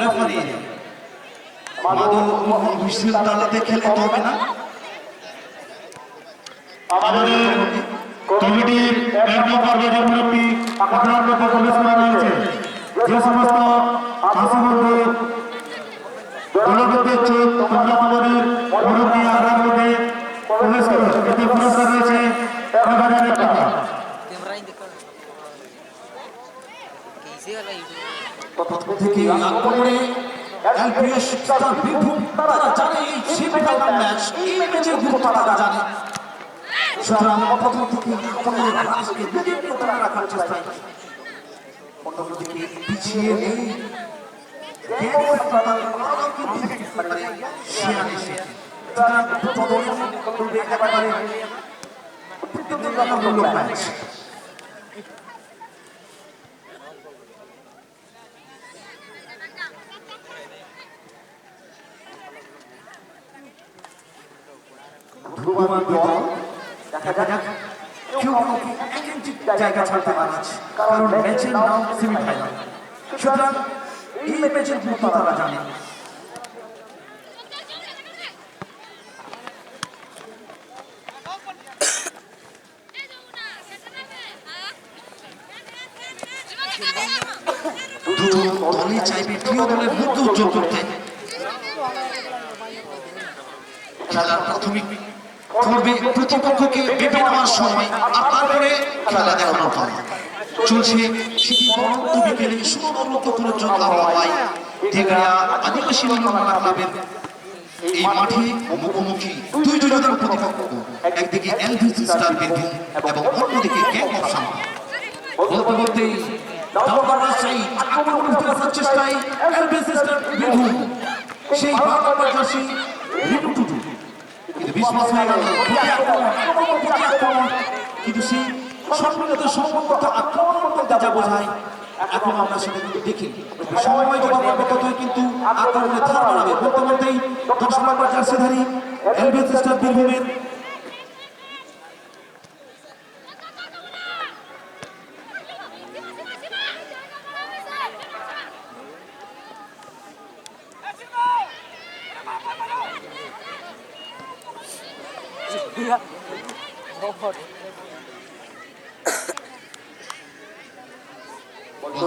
Referee whistle তালাতে খেলে তো হবে না। আমাদের কমিটির 1 নম্বর বাজার মুরব্বী আপনাদের প্রবেশ করা হয়েছে। যে সমস্ত আশাবন্ধু দলবদ্ধ হচ্ছে তোমরা তোমাদের মুরব্বী আগ্রার মধ্যে প্রবেশ করো। এতে পুরস্কার রয়েছে 1000 টাকা। থেকে আক্রমণে এলপিএস স্টার বীরভূম তারা জানে এই সেমিফাইনাল ম্যাচ, এই ম্যাচের গুরুত্ব তারা জানে। সুতরাং প্রথম থেকে আক্রমণের রাজকে নিজের নিয়ন্ত্রণে রাখার চেষ্টায় অন্যদিকে পিছিয়ে নেই ম্যাচ। দেখা যাক কেউ জায়গা ছাড়তে পারছে, কারণ ম্যাচের নাম সেমিফাইনাল। সুতরাং এই ম্যাচের গুরুত্ব তারা জানে। দুটো দলই চাইবে প্রিয় দলের মুখ উজ্জ্বল করতে। খেলার প্রাথমিক পর্বে প্রতিপক্ষকে বেঁপে নেওয়ার সময় আর তারপরে খেলা দেখানোর পর চলছে শীতবরন্ত বিকেলে সুন্দরবন্ত পর্যন্ত আবহাওয়ায় টেকরিয়া আদিবাসী মিলনমেলা ক্লাবের এই মাঠে মুখোমুখি দুই যোদ্ধার প্রতিপক্ষ, একদিকে এলভিসি স্টার বীরভূম এবং অন্যদিকে গ্যাং অফ শান্তি। বলতে বলতেই রাজশাহী আক্রমণ করতে আসার চেষ্টায় এলভিসি স্টার বীরভূম সেই বাংলা জার্সি রিটু টুটু কিন্তু বিশ্বাস হয়ে গেল কিন্তু সেই সম্মিলিত সম্পর্ক আক্রমণ করতে যা বোঝায় এখন আমরা সেটা কিন্তু দেখি সময় যত পাবে ততই কিন্তু আক্রমণে ধার বাড়াবে। বলতে বলতেই 10 নম্বর জার্সিধারী এলভিসি স্টার বীরভূমের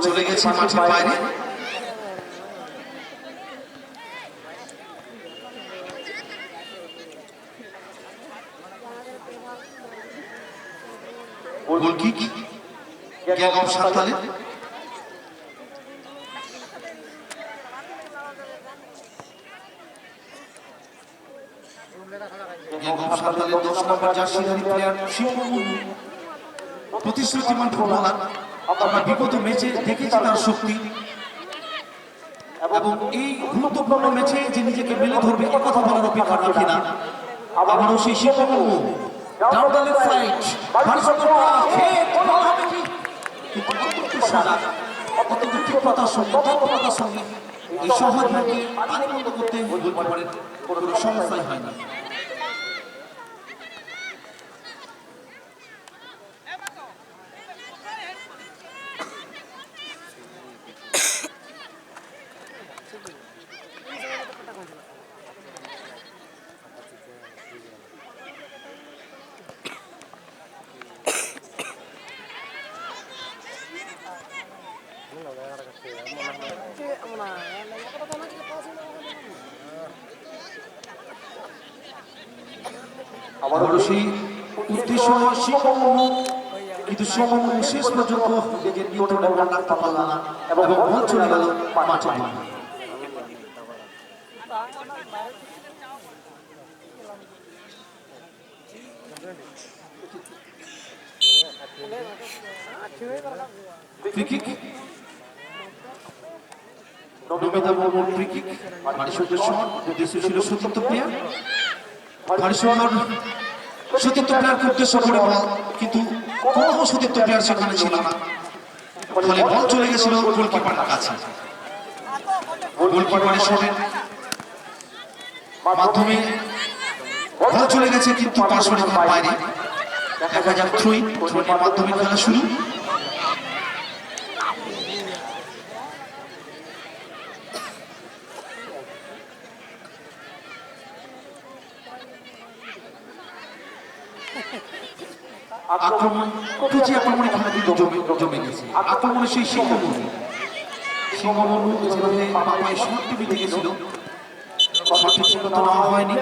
চলে গেছে মাঠের বাইরে। গোল কিক গ্যাং অফ সাঁওতালের। গ্যাং অফ সাঁওতালের 10 নম্বর জার্সিধারী প্লেয়ার প্রতিশ্রুতিমান ফুটবলার। আমরা বিগত ম্যাচে দেখেছি তার শক্তি এবং এই গুরুত্বপূর্ণ ম্যাচে যে নিজেকে মেলে ধরবে এ কথা বলার অপেক্ষা রাখি না। আবারও সেই শিল্পকর্ম ডাউনডালের সাইড অত্যন্ত তীব্রতার সঙ্গে তৎপরতার সঙ্গে এই সহজ ম্যাচে পানি বন্ধ করতে গোলকিপারের কোনো সমস্যাই হয় না। আমাদের সেই উদ্দেশ্য কিন্তু সমন্বয় শেষ পর্যন্ত নিজের নিয়ন্ত্রণে রাখতে পারল না এবং বল চলে গেল মাঠে। Free kick Namita Barman free kick মারিসুদের শট উদ্দেশ্য ছিল সতীর্থ প্লেয়ার সতীর্থ প্লেয়ারকে উদ্দেশ্য করে বল কিন্তু কোনো সতীর্থ প্লেয়ার সেখানে ছিল না, ফলে বল চলে গেছিল গোলকিপারের কাছে। গোলকিপারের শটের মাধ্যমে বল চলে গেছে কিন্তু পার্শ্বরেখার বাইরে। দেখা যাক থ্রোইন থ্রোইনের মাধ্যমে খেলা শুরু। আক্রমণ কুচি আক্রমণে খেলা কিন্তু জমে গেছে। আক্রমণে সেই সিংহমণি যেভাবে পায়ে শট টিভি দেখেছিল, সঠিক সিদ্ধান্ত নেওয়া হয়নি,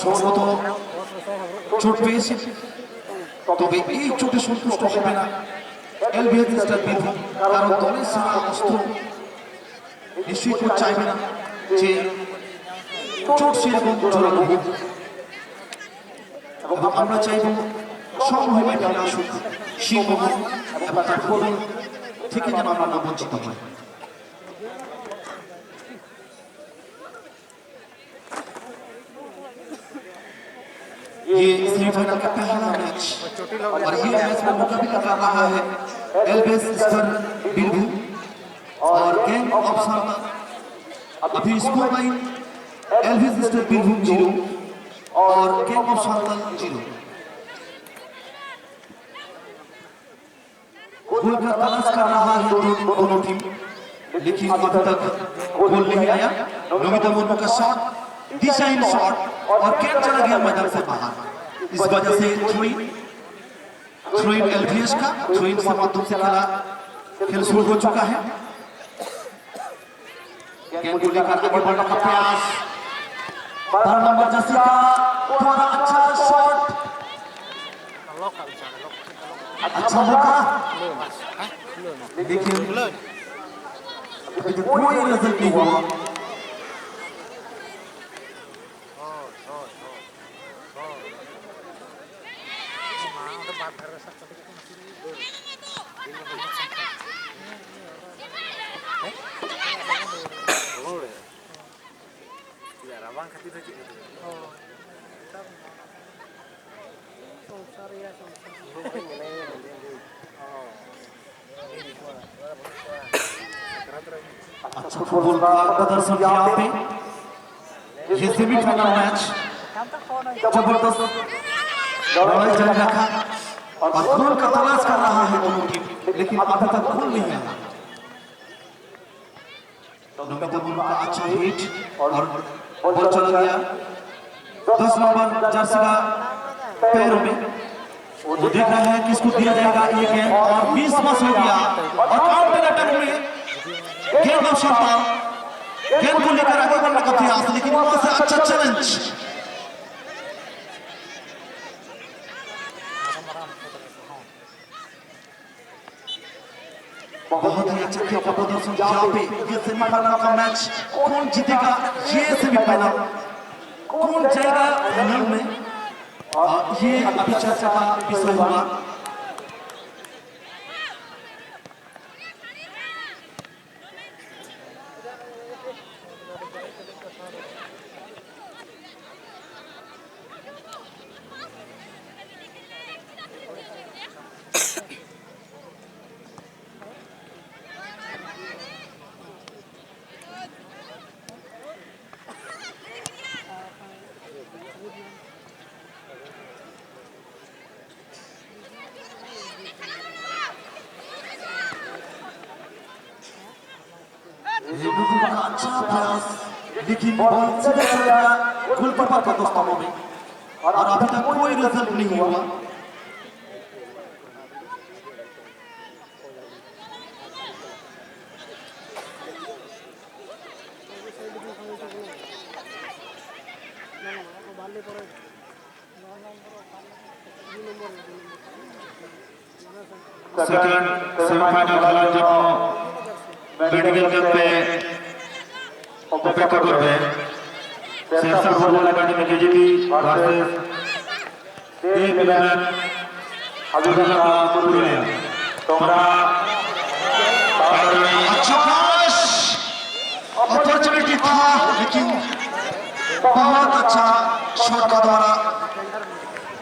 সম্ভবত চোট পেয়েছে। তবে এই চোটে সন্তুষ্ট হবে না এলবিএস স্টার বীরভূম, কারণ দলের সেরা অস্ত্র নিশ্চয়ই কেউ চাইবে না যে চোট সেরকম জোরালো হোক, এবং আমরা চাইব সমহিমায় ফিরে আসুক সিংহমণি এবং তার ফুটবল থেকে যেন আমরা না বঞ্চিত হই। ये सेमीफाइनल का पहला मैच और ये मैच में मुकाबला कर रहा है एलबीएस स्टार बीरभूम और गैंग ऑफ सारनाथ। अभी score line LBS star Birbhum 0 और गैंग ऑफ सारनाथ 0। गोल का तलाश कर रहा है दोनों टीम, लेकिन अभी तक गोल नहीं आया। नमिता मुर्मू का शॉट, दिशाहीन शॉट और कैच चला गया मैदान से बाहर। इस वजह से थ्रो इन एलबीएस का थ्रो इन से माध्यम से खेल शुरू हो चुका है। गेंद को लेकर आगे बढ़ने का प्रयास, 12 नंबर जर्सी का द्वारा अच्छा शॉट, अच्छा मौका, लेकिन अभी तक कोई रिजल्ट नहीं हुआ। अच्छा फुटबॉल का प्रदर्शन यहाँ पे, ये सेमीफाइनल मैच जबरदस्त लड़ाई जारी रखा और गोल का तलाश कर रहा है दोनों टीम, लेकिन अभी तक गोल नहीं आया। नमिता मुर्मू का अच्छा हिट और बॉल चला गया 10 नंबर जर्सी का पैरों में। वो देख रहा है किसको दिया जाएगा ये गेंद, और 20 पास हो गया और काउंटर अटैक में गेंद ऑफ शानदार, गेंद को लेकर आगे बढ़ने का प्रयास, लेकिन वहां से अच्छा चैलेंज। बहुत ही अच्छा खेल का प्रदर्शन यहाँ पे। ये सेमीफाइनल का मैच कौन जीतेगा, ये सेमीफाइनल कौन जाएगा फाइनल में, ये अभी चर्चा का विषय होगा। अच्छा प्रयास, लेकिन बॉल सीधे चला गया गोलकीपर का दस्तानों में और अभी तक कोई रिजल्ट नहीं हुआ। সেকেন্ড সেমিফাইনাল খেলার জন্য মেডিকেল ক্যাম্পে অপেক্ষা করবে Shershah football academy KGP versus A11 হাজুরাকা পুরুলিয়া। তোমরা अच्छा पास, अपॉर्चुनिटी था, लेकिन बहुत अच्छा शॉट का द्वारा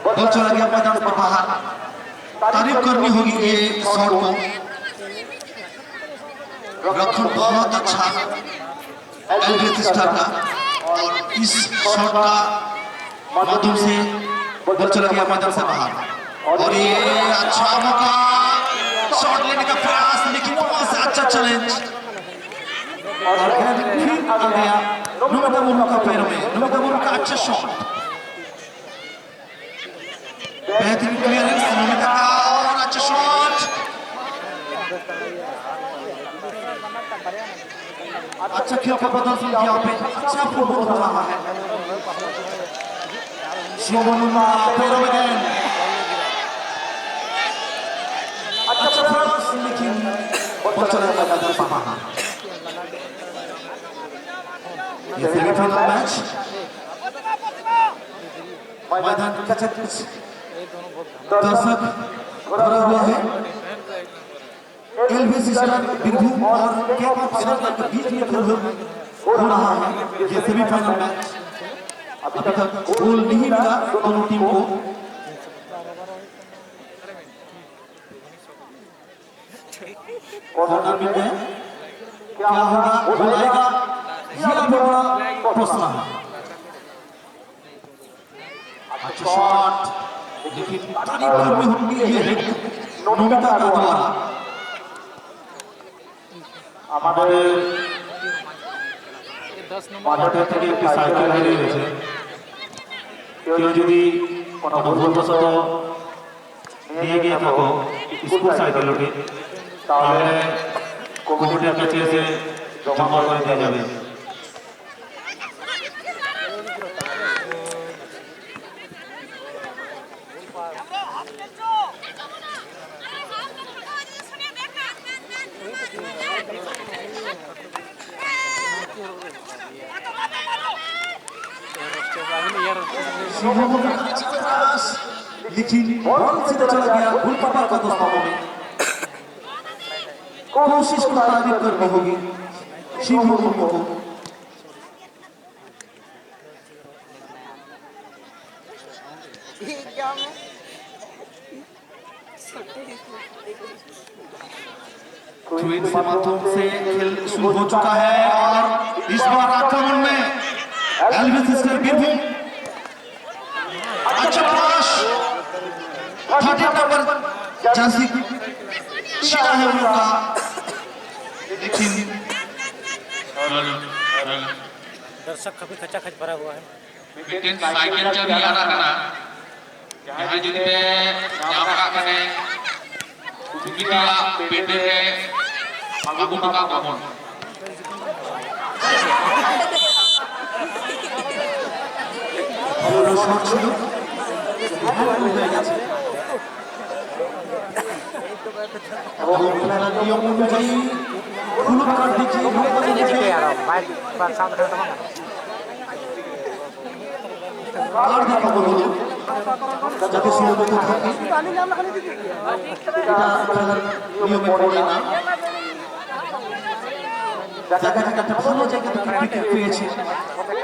बॉल चला गया मैदान पर बाहर। तारीफ करनी होगी ये शॉट को, रक्षण बहुत अच्छा एलबीएस स्टार का, और इस शॉट का माध्यम से बॉल चला गया मैदान से बाहर। और ये अच्छा मौका, शॉट लेने का प्रयास, लेकिन वहां से अच्छा चैलेंज और गेंद फिर आ गया नमिता मुर्मू का पैर में। नमिता मुर्मू का अच्छा शॉट, अच्छा खेल का प्रदर्शन किया पे अच्छा फुटबॉल हो रहा है शिवमुल्ला पैरों में गेंद अच्छा प्रयास लेकिन बॉल चला गया मैदान से बाहर ये सेमीफाइनल मैच मैदान का दर्शक भरा हुआ है एलबीएस स्टार बीरभूम और कैप ऑफ श्रीलंका के बीच में खेल हो रहा है ये सेमीफाइनल मैच अभी तक गोल नहीं मिला दोनों टीम को कॉर्नर मिल गए क्या होगा गोल आएगा यह भी बड़ा प्रश्न है अच्छा शॉट लेकिन तारीफ करनी होगी ये है नोबिता का द्वारा আমাদের মাঠের থেকে একটি সাইকেল হারিয়ে গেছে কেউ যদি কোনো ভুলবশত নিয়ে গিয়ে থাকো স্কুল সাইকেল ওটি তাহলে কমিটির কাছে এসে জমা করে দিয়ে যাবে लेकिन बॉल सीधा चला गया गोलकीपर का दस्तों में कोशिश को तारीफ करनी होगी शिवमुल्ला को ट्वीट के माध्यम से खेल शुरू हो चुका है और इस बार आक्रमण में एलबीएस स्टार बीरभूम अच्छा पास 13 नंबर जर्सी शिरा है उनका लेकिन दर्शक काफी खचाखच भरा हुआ है बिटिन साइकिल चली आना करना जहां जुदे जामका कने कुकिया पेटे आगु टका कमन और शॉट ছিল হয়ে গেছে এবং খেলার নিয়ম অনুযায়ী হলুদ কার্ড দেখিয়ে কার্ড দেখাবো হলো যাতে সুরক্ষিত থাকে এটা খেলার নিয়মে পড়ে না দেখা যাক একটা ভালো জায়গা থেকে উইকেট পেয়েছে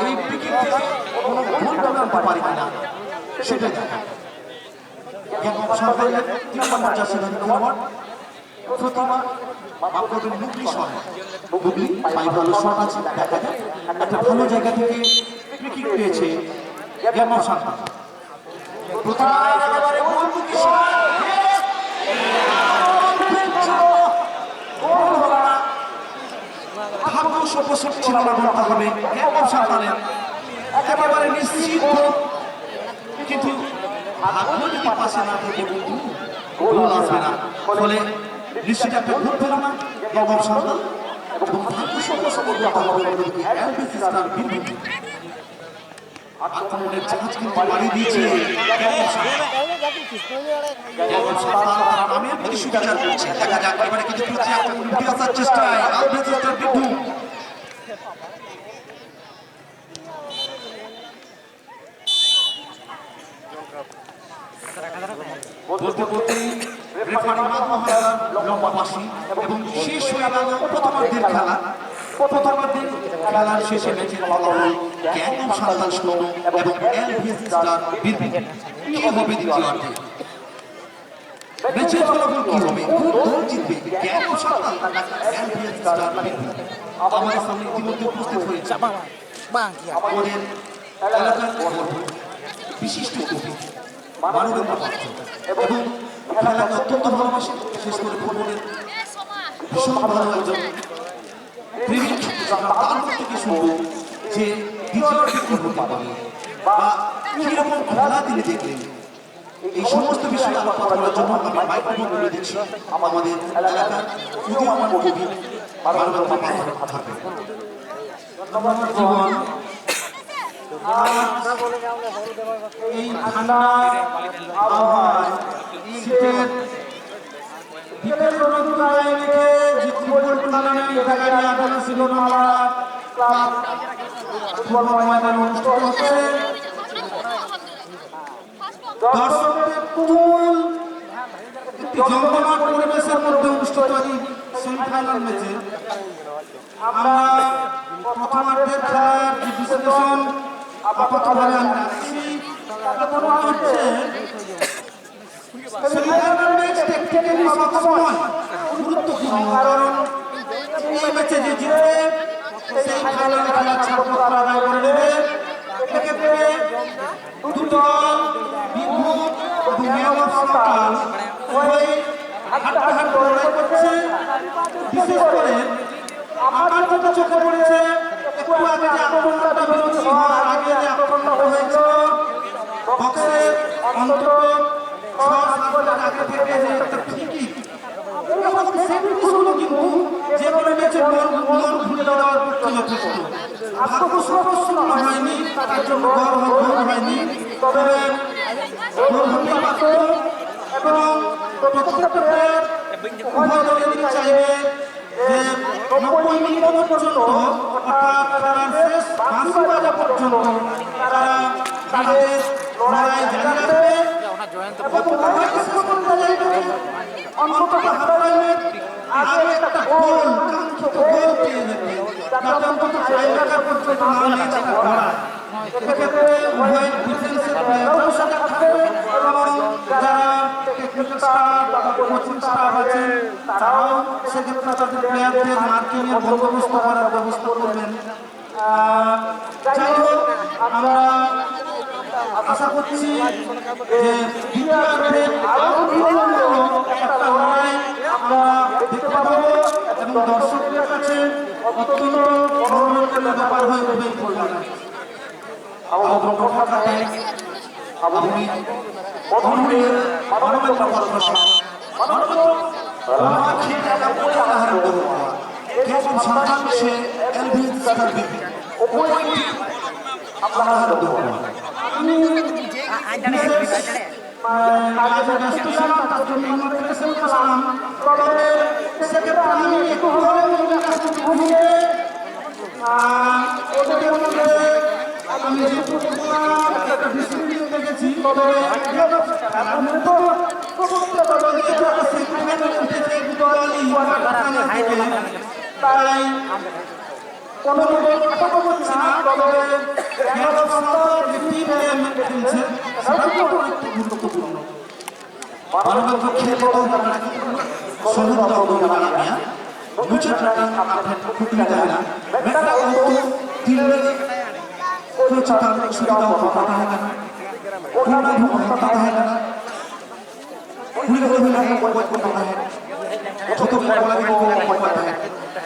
এই উইকেট থেকে কোনো গোল করতে পারি কিনা সেটা দেখা এবং সরকারের 3 নম্বর জার্সিধারী খেলোয়াড় প্রতিমা মাফ করবেন মুগলি শট মুগলি পাই ভালো শট আছে দেখা যাক একটা ভালো জায়গা থেকে উইকেট পেয়েছে গেম অফ শান্তি প্রতিমা একেবারে গোলমুখী শট গোল হলো না ভাগ্য সপোষক ছিল না বলতে হবে গেম অফ শান্তির একেবারে নিশ্চিত কিন্তু ভাগ্য যদি পাশে না থাকে গোল আসবে না ফলে নিশ্চিত একটা গোল পেল না গেম অফ শান্তি এবং ভাগ্য সপোষক বলতে হবে এলবিএস স্টার বিন্দু আক্রমণের জাহাজ কিন্তু বাড়িয়ে দিয়েছে নামের প্রতি সুবিচার করছে দেখা যাক এবারে কিন্তু প্রতি আক্রমণ উঠে আসার চেষ্টায় এলবিএস স্টার বিন্দু বলতে বলতেই রেফারি মাদমোহন লম্বা পাশি এবং শেষ হয়ে গেল প্রথমার্ধের খেলা প্রথমার্ধের খেলার শেষে ম্যাচের ফলাফল গ্যাং অফ সান্তাল 0 এবং এলবিএস স্টার বীরভূম কি হবে দ্বিতীয়ার্ধে ম্যাচের ফলাফল কি হবে কোন দল জিতবে গ্যাং অফ সান্তাল নাকি এলবিএস স্টার বীরভূম আমাদের সামনে ইতিমধ্যে উপস্থিত হয়েছে আমাদের এলাকার বিশিষ্ট কবি মানবেন্দ্র পাত্র এবং খেলাকে অত্যন্ত ভালোবাসে বিশেষ করে ফুটবলের ভীষণ ভালো একজন প্রেমিক তার মুখ থেকে শুনবো যে দ্বিতীয়ার্ধে কি হতে পারে বা কিরকম খেলা তিনি দেখলেন এই সমস্ত বিষয়ে আলোচনা করার জন্য আমি মাইক্রোফোন তুলে দিচ্ছি আমাদের এলাকার উদীয়মান কবি মানবতা পাথর থাকবে। ধন্যবাদ জীবন। এই ঠান্ডা আবহাওয়ায় শীতের বিকেলের রোদ গায়ে রেখে যে ফুটবল টুর্নামেন্ট জায়গায় আয়োজন ছিল আমরা ক্লাব ফুটবল ময়দানে অনুষ্ঠিত হচ্ছে। দর্শকদের তুমুল একটি জমজমাট পরিবেশের মধ্যে অনুষ্ঠিত এই সেমিফাইনাল ম্যাচে আমরা প্রথমার্ধের খেলার যে বিশ্লেষণ আপাততভাবে আমি রাখছি, তাতে মনে হচ্ছে সেমিফাইনাল ম্যাচ টেকনিক্যালি সবসময় গুরুত্বপূর্ণ, কারণ এই ম্যাচে যে জিতবে সেই ফাইনালে খেলার ছাড়পত্র আদায় করে নেবে। এক্ষেত্রে দুটি দল বীরভূম এবং মেয়র সরকার উভয়ই হাড্ডাহাড্ডি লড়াই করছে। বিশেষ করে আমার যেটা চোখে পড়েছে, একটু আগে যে আক্রমণটা বিরোধী হওয়ার আগে যে আক্রমণটা হয়েছিল বক্সের অন্তত 6-7 বছর আগে থেকে যে একটা ফ্রি এবং সেই ফ্রিগুলো কিন্তু যে কোনো ম্যাচে মন ঘুরে দেওয়ার পক্ষে যথেষ্ট। আত্মবিশ্বাসপূর্ণ হয়নি, তার জন্য গোল হয়নি, তবে গোল হতে পারত এবং প্রত্যেকটা প্লেয়ার উভয় দলেরই চাইবে যে 90 মিনিট পর্যন্ত অর্থাৎ খেলার শেষ বাঁশি বাজা পর্যন্ত তারা তাদের লড়াই জারি রাখবে এবং লড়াই শেষ করতে চাইবে অন্তত হাফ টাইমের আগে একটা গোল, কাঙ্ক্ষিত গোল পেয়ে যেতে, যাতে অন্তত টাইব্রেকার পর্যন্ত না নিয়ে তারা লড়ায়। এক্ষেত্রে উভয় ডিফেন্সের প্লেয়াররাও সজাগ থাকবে এবং যারা টেকনিক্যাল স্টাফ বা কোচিং স্টাফ আছেন তারাও সেক্ষেত্রে তাদের প্লেয়ারদের মার্কিংয়ের বন্দোবস্ত করার ব্যবস্থা করবেন। যাই হোক, আমরা আশা করছি যে দ্বিতীয়ার্ধে আরো বিনোদনমূলক একটা লড়াই আমরা দেখতে পাবো এবং দর্শকদের কাছে অত্যন্ত মনোরঞ্জনের ব্যাপার হয়ে উঠবে ফুটবল। আমি যেটুকু একটা ডিসিপ্লিন দেখেছি, তবে তাই কোনো আটক করছে না, তবে খেলছে সেটাও একটু গুরুত্বপূর্ণ। মানবত খেলে তো সহজতা অবদান নিয়ে মুছে থাকে আপনার খুঁটিয়ে দেয় না বেটা অত দিলে कोई चक्कर नहीं, सुविधा होता है ना, कोई ना होता है ना, पूरी कोई भी नहीं कोई होता है, छोटे बड़े वाला भी कोई होता है,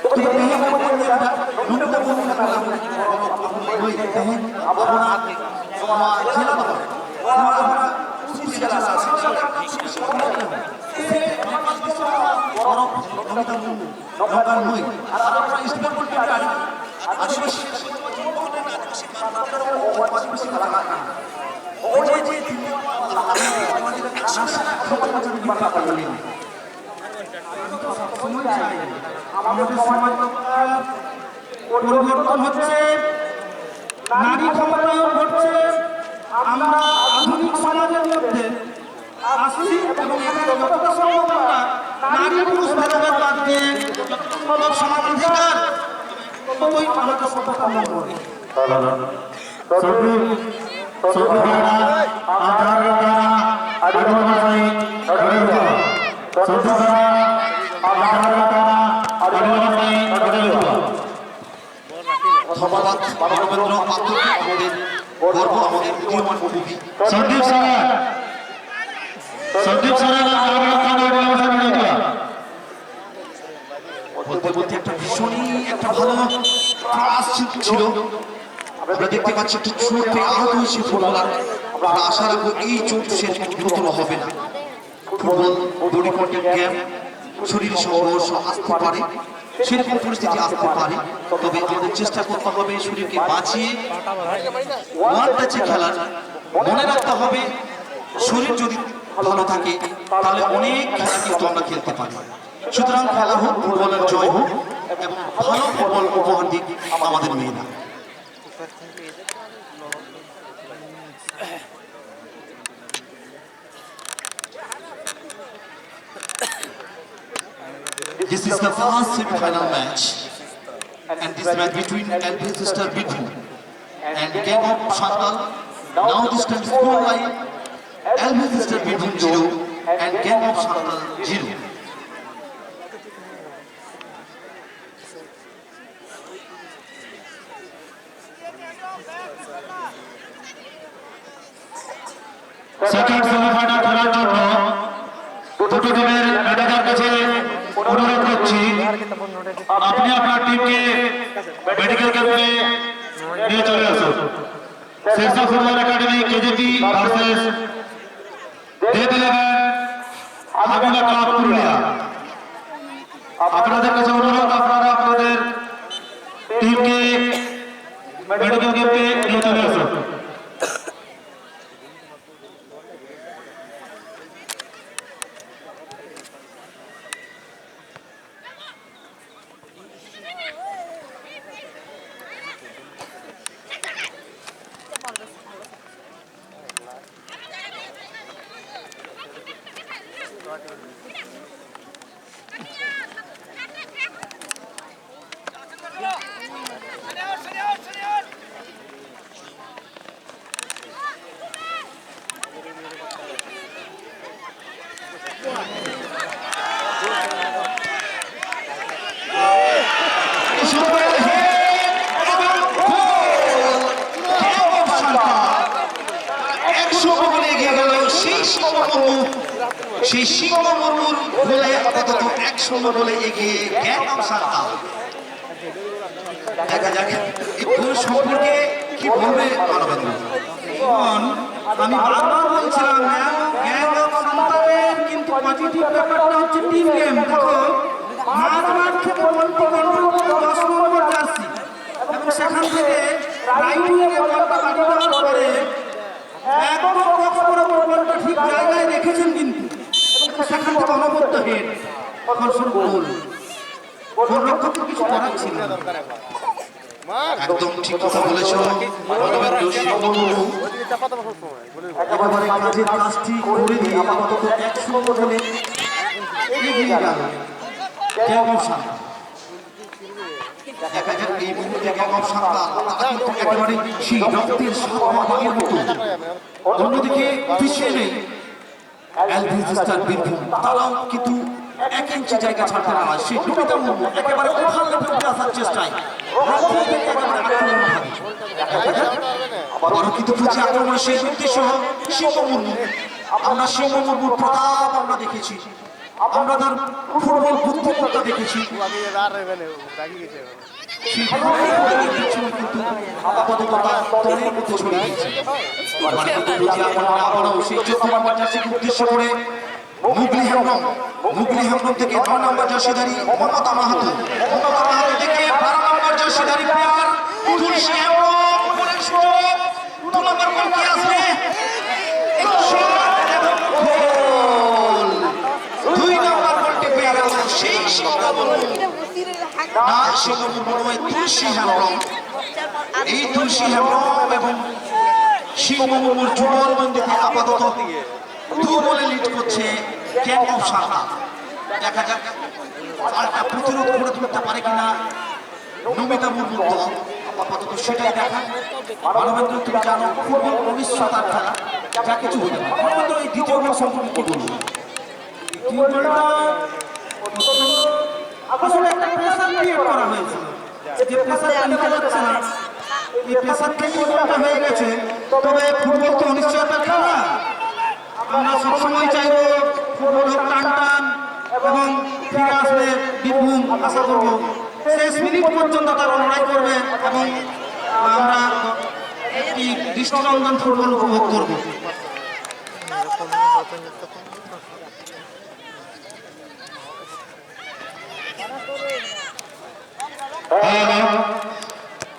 तो ये नहीं है कोई नहीं आता, लोगों को बोलने का काम कोई कहते हैं, अब अपना जिला तो, हमारा उसी जिला से, और नौकर मुई, और अपना इस्तेमाल करके आ रही, आदिवासी आदिवासी कलाकार ওই যে আমাদের সমাজ পরিবর্তন হচ্ছে, নারী ক্ষমতায়ন ঘটছে, আমরা আধুনিক সমাজের মধ্যে আসছি এবং এখানে যতটা সম্ভব আমরা নারী পুরুষ ভেদাভেদ বাদ দিয়ে যতটা সমানাধিকার ততই আমাদের সভ্যতা মঙ্গল। ধন্যবাদ মানবেন্দ্র পাত্রকে, আমাদের গর্ব, আমাদের উদীয়মান কবি সন্দীপ স্যার বলতে একটা ভীষণই একটা ভালো ক্লাস ছিল। আমরা দেখতে পাচ্ছি একটু চোটে আহত হয়েছে ফুটবলার। আমরা আশা রাখবো এই চোট সে গুরুতর হবে না। ফুটবল বডি কন্ট্যাক্ট গেম, শরীর সংঘর্ষ আসতে পারে, সেরকম পরিস্থিতি আসতে পারে। তবে আমাদের চেষ্টা করতে হবে শরীরকে বাঁচিয়ে ওয়ান টাচে খেলার। মনে রাখতে হবে শরীর যদি ভালো থাকে তাহলে অনেক খেলা কিন্তু আমরা খেলতে পারি। সুতরাং খেলা হোক, ফুটবলের জয় হোক এবং ভালো ফুটবল উপহার দিক আমাদের মেয়েরা। This is the first semi-final match, and this match between LP Sister Bidhu and Gang of Shantal. Now this time score line LP Sister Bidhu 0 and Gang of Shantal 0. Second semifinal খেলার জন্য দুটো টিমের manager কাছে অনুরোধ করছি, আপনি আপনার টিমকে মেডিকেল ক্যাম্পে নিয়ে চলে আসুন। Shershah football academy KGP versus death 11 Habiba club Purulia. আপনাদের কাছে অনুরোধ, আপনারা আপনাদের টিমকে মেডিকেল ক্যাম্পে নিয়ে চলে আসুন। সেই শিবম মুর্মুর বলে আপাতত 1-0 বলে এগিয়ে গ্যাং অফ সান্তাল। দেখা যাক এই গোল সম্পর্কে কি বলবে মানবেন্দ্র। আমি বারবার বলছিলাম গ্যাং অফ সান্তালের কিন্তু পজিটিভ ব্যাপারটা হচ্ছে টিম গেম। দেখো মাঠ থেকে বলটি কন্ট্রোল করে 10 নম্বর জার্সি এবং সেখান থেকে রাইট উইংয়ে বলটা বাড়ি দেওয়ার পরে একদম বক্স বরাবর বলটা ঠিক জায়গায় রেখেছেন কিন্তু সেখান থেকে অনবদ্য হেড ফলস্বরূপ গোল। গোলরক্ষক কিছু করার ছিল না। একদম ঠিক কথা বলেছো মানবেন্দ্র। শিবমুর্মু একেবারে কাজের কাজটি করে দিয়ে আপাতত 1-0 বলে এগিয়ে গেল গ্যাং অফ সান্তাল। দেখা যাক এই মুহূর্তে গ্যাং অফ সান্তাল তারা কিন্তু একেবারে সেই রক্তের সাতবাগের মতো। অন্যদিকে পিছিয়ে নেই এলভি সিস্টার বীরভূম, তারাও কিন্তু 1 ইঞ্চি জায়গা ছাড়তে না। সেই নমিতা মুর্মু একেবারে ওভারল্যাপে উঠে আসার চেষ্টায় আবারও কিন্তু প্রতি আক্রমণে সেই উদ্দেশ্য শিব মুর্মু। আমরা শিব মুর্মুর প্রতাপ আমরা দেখেছি, আমরা তার ফুটবল বুদ্ধিমত্তা দেখেছি। কিন্তু আপাতত তার দলের মধ্যে ছড়িয়ে গেছে। আবারও সেই 14 নম্বর জার্সিকে উদ্দেশ্য করে মুগলি হেমব্রম থেকে 9 নম্বর জার্সিধারী মমতা মাহাতো থেকে 12 নম্বর জার্সিধারী প্লেয়ার তুলসী হেমব্রম। গোলের সুযোগ, 2 নম্বর গোল কি আসবে? গোল! 2 নম্বর গোলটি পেয়ে গেল সেই তুলসী হেমব্রম। এই তুলসী হেমব্রম এবং শিব মুর্মুর যুগলবন্দিতে আপাতত 2 গোলে লিড করছে গ্যাং অফ সান্তাল। দেখা যাক পাল্টা প্রতিরোধ করে তুলতে পারে কিনা নমিতা মুর্মুর দল। আপাতত সেটাই দেখা। মানবেন্দ্র, তুমি জানো ফুটবল অনিশ্চয়তার খেলা, যা কিছু হতে পারে। মানবেন্দ্র, এই দ্বিতীয় গোল সম্পর্কে কি বলবো? আসলে একটা প্রেসার ক্রিয়েট করা হয়েছিল, যে প্রেসারটা নিতে যাচ্ছে না, এই প্রেসার থেকে গোলটা হয়ে গেছে। তবে ফুটবল তো অনিশ্চয়তার খেলা, আমরা সবসময় চাইবো ফুটবল হোক টান টান এবং ফিরে আসবে বীরভূম। আশা করবো শেষ মিনিট পর্যন্ত তারা লড়াই করবে এবং আমরা একটি দৃষ্টিনন্দন ফুটবল উপভোগ করবো।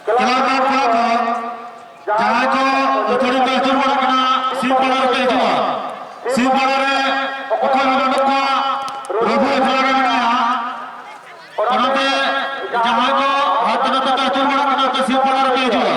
ᱠᱮᱞᱟᱵ ᱠᱚᱲᱟ ᱠᱚ ᱡᱟᱦᱟᱸᱭ ᱠᱚ ᱩᱛᱟᱹᱨᱤ ᱠᱚ ᱟᱹᱪᱩᱨ ᱵᱟᱲᱟᱜ ᱠᱟᱱᱟ ᱥᱤᱢᱯᱟᱲᱟ ᱨᱮᱯᱮ ᱦᱤᱡᱩᱜᱼᱟ ᱥᱤᱢᱯᱟᱲᱟ ᱨᱮ ᱚᱠᱚᱭ ᱦᱚᱸ ᱵᱟᱹᱱᱩᱜ ᱠᱚᱣᱟ ᱨᱚᱵᱤ ᱮᱠᱞᱟ ᱨᱮ ᱢᱮᱱᱟᱭᱟ ᱚᱱᱟᱛᱮ ᱡᱟᱦᱟᱸᱭ ᱠᱚ ᱦᱟᱱᱛᱮ ᱱᱟᱛᱮ ᱠᱚ ᱟᱹᱪᱩᱨ ᱵᱟᱲᱟᱜ ᱠᱟᱱᱟ ᱚᱱᱛᱮ ᱥᱤᱢᱯᱟᱲᱟ ᱨᱮᱯᱮ ᱦᱤᱡᱩᱜᱼᱟ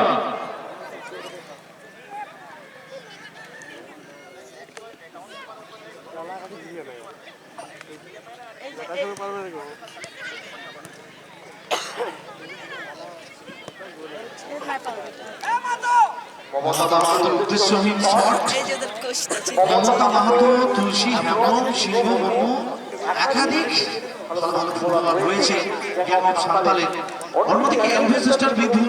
মমতা মাহাতোর উদ্দেশ্যহীন শট মমতা মাহাতো তুলসী হেমব্রম সিংহ মুর্মু একাধিক ভালো ভালো ফুটবলার রয়েছে গ্যাং অফ সাঁওতালের অন্যদিকে এলভিসেস্টার বিধু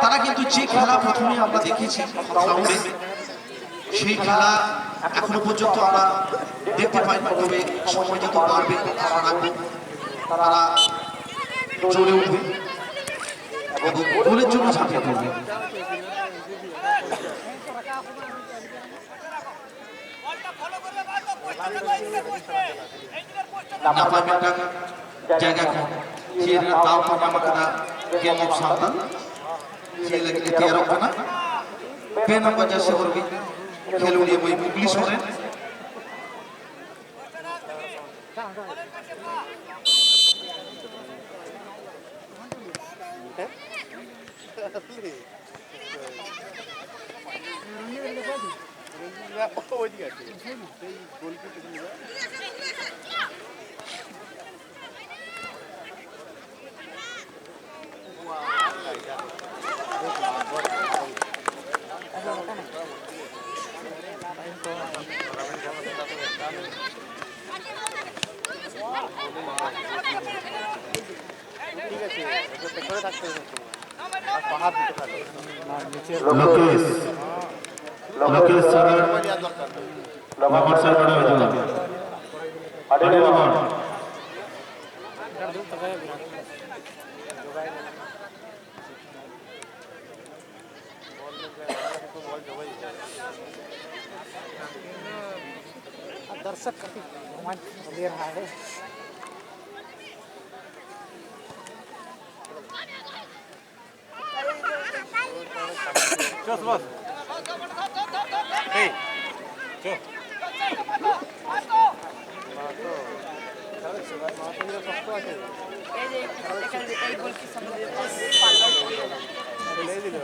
তারা কিন্তু যে খেলা প্রথমে আমরা দেখেছি রাউন্ডে সেই খেলা এখনো পর্যন্ত আমরা দেখতে পাই না তবে সময় যত বাড়বে আশা রাখবো তারা চলে উঠবে এবং গোলের জন্য ঝাঁপিয়ে পড়বে Dapat minta jaga kira tahu nama kena game of Santan kira lagi tiarok kena pena baca seorang खेलू लिए वही इंग्लिश हो रहे हैं लोकेश सर बाबर सर बड़ा हो जाओ अरे बाबर दर्शक काफी रोमांच दे रहा है चल बस hey चल এই গোল কি সামনে পাল্লা দিল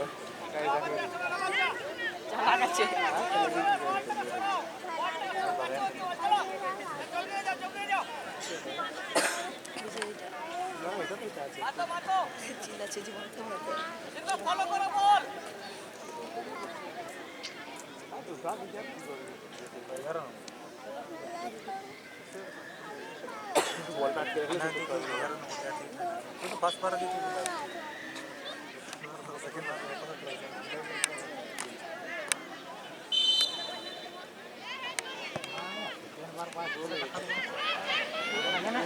চালা গেছে চিল্লাচ্ছে জীবন ফলো করো বল বলটা কেটে কিন্তু পাস পারা দিতে সেকেন্ড बार बार बोल रहे हैं ना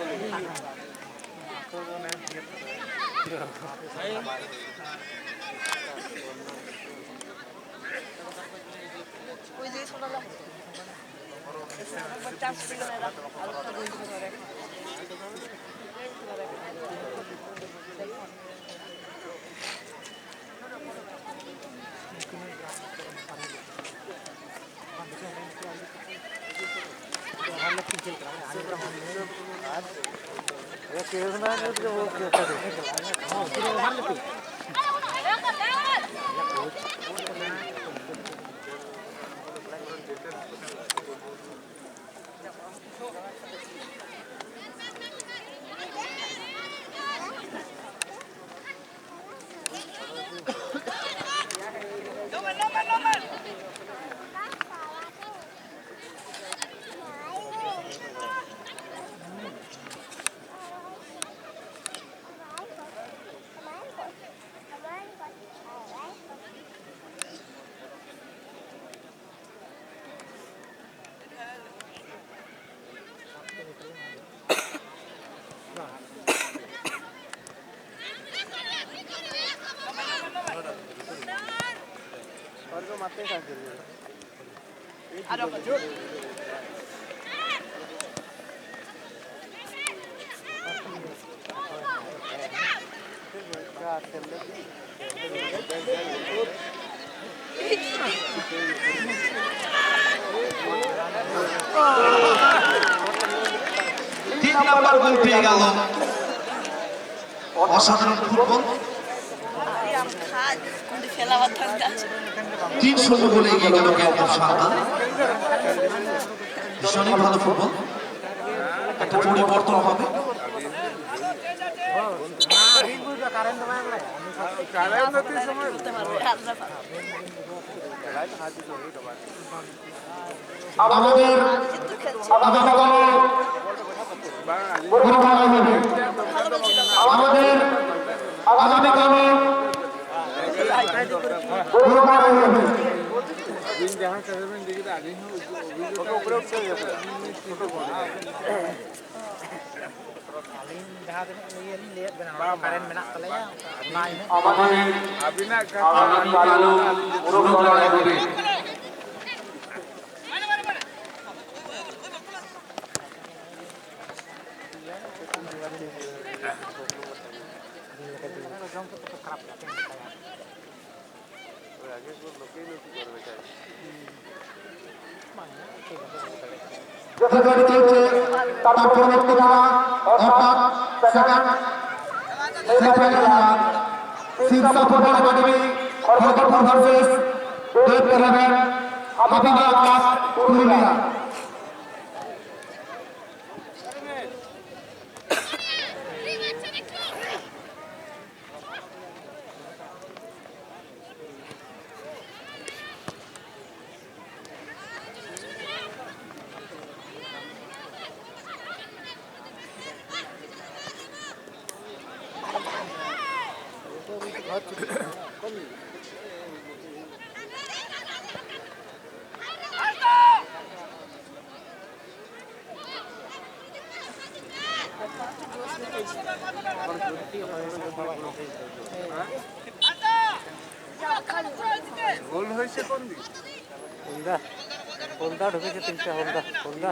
तो वो नहीं कोई जे छोड़ा ला 50 किलो में रख और तो गोल कर रहा है তিন নাম্বার গোল পেয়ে গেল। অসাধারণ ফুটবল। 3-0 গোলে এগিয়ে গেল গ্যাংটক সান্তাল। ভীষণই ভালো ফুটবল। একটা পরিবর্তন হবে। আমাদের আগামীকালে তার পরবর্তী খেলা অর্থাৎ second semifinal Sirsa football academy Kharagpur versus date 11 Habiba club Purulia. Goal হয়েছে কোন দিক? হোলদা ঢুকেছে 3টা হোলদা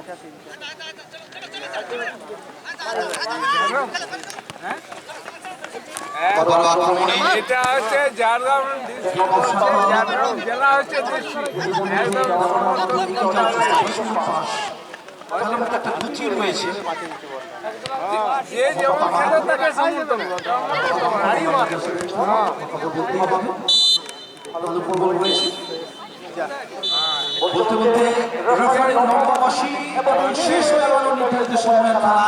এটা হচ্ছে ঝাড়গ্রাম জেলা হচ্ছে একটা রুচি রয়েছে। যে যেমন খেলে তাকে সমর্থন ভালো ফুটবল রয়েছে। বলতে বলতে রেফারি নম্বর 80 এবং শেষ হয়ে গেল নির্ধারিত সময়ের খেলা।